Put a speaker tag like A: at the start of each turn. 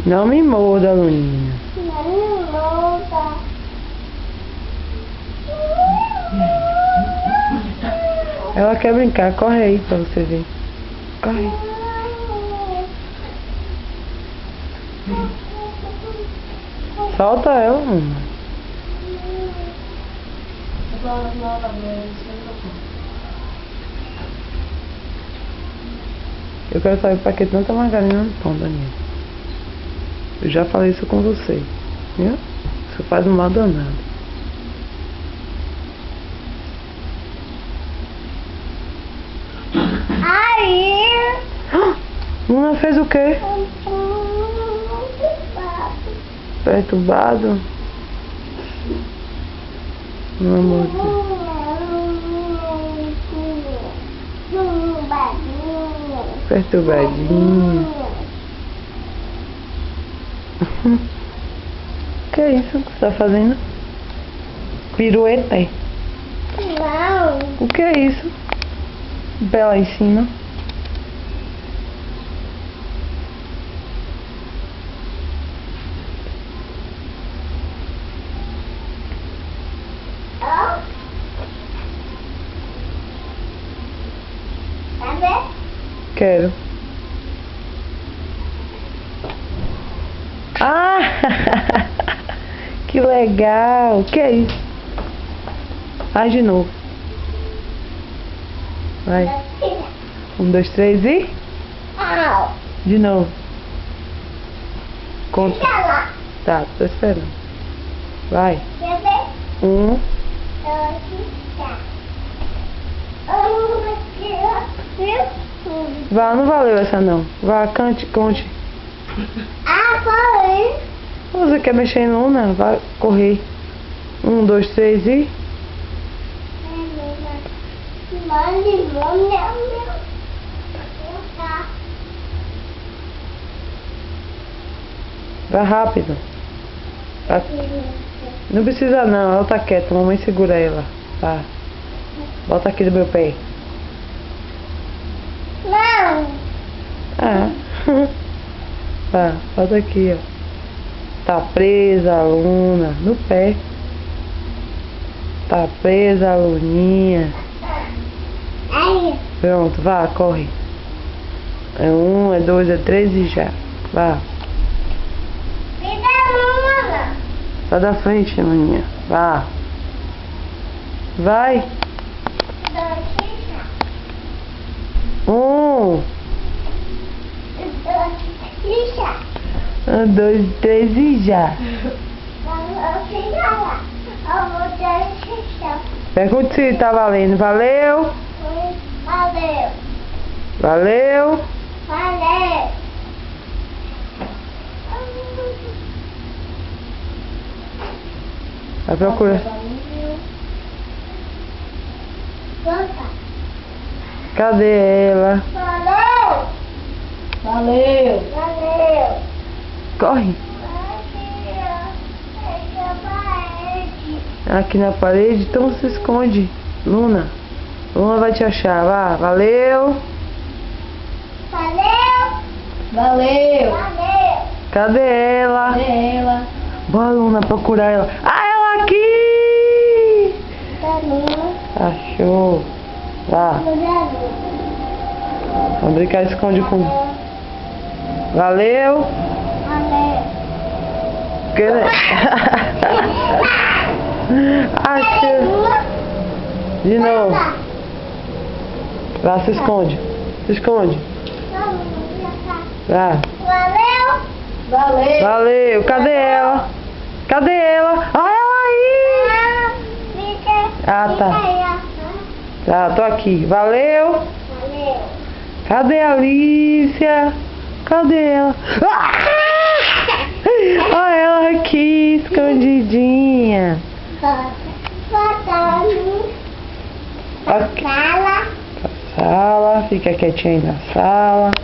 A: Não me morda, Luninha.
B: Não me morda.
A: Ela quer brincar, corre aí pra você ver. Corre. Solta ela, mano. Eu quero saber pra que tanta margarina no pão, Daniel. Eu já falei isso com você, viu? Isso faz um mal danado.
B: Aí.
A: Luna fez o quê? Perturbado? Meu amor. Perturbadinho. Que é isso que você tá fazendo? Pirueta?
B: Não.
A: O que é isso? Pé lá em cima.
B: Quer ver?
A: Quero. Ah! Que legal! O que é isso? Faz de novo. Vai. 1, 2, 3 e...
B: Au.
A: De novo. Conta.
B: Fica lá.
A: Tá, tô esperando. Vai.
B: Quer ver?
A: 1.
B: 2, 3.
A: Vá, não valeu essa não. Vá, cante, conte.
B: Foi.
A: Você quer mexer em Luna? Vai correr. 1, 2, 3 e... Vai rápido. Vai. Não precisa não, ela tá quieta. Mamãe segura ela. Tá. Bota aqui no meu pé.
B: Não.
A: Ah. Tá, bota aqui, ó. Tá presa a Luna no pé. Tá presa a Luninha.
B: Aí.
A: Pronto, vá, corre. É 1, é 2, é 3 e já. Vá.
B: Me dá uma.
A: Sai da frente, Luninha. Vá. Vai. 1, 2, 3 e já. Pergunte se tá valendo. Valeu?
B: Valeu.
A: Valeu?
B: Valeu.
A: Vai procurar. Cadê ela?
B: Valeu.
C: Valeu!
B: Valeu.
A: Corre. Aqui na parede, então se esconde. Luna. Luna vai te achar. Vá. Valeu.
B: Valeu.
C: Valeu!
B: Valeu.
A: Cadê ela?
C: Cadê ela?
A: Bora, Luna, procurar ela. Ah, ela aqui! Achou. Vá. Vamos brincar de esconde. Valeu. Que... Achou. De novo. Vá, se esconde. Se esconde. Vá.
B: Valeu.
C: Valeu!
A: Valeu. Cadê ela? Cadê ela? Ah, ela aí! Ah, tá. Tá, tô aqui. Valeu.
B: Valeu.
A: Cadê a Alicia? Cadê ela? Ah! Olha ela aqui, escondidinha.
B: Sala.
A: Sala, fica quietinha aí na sala.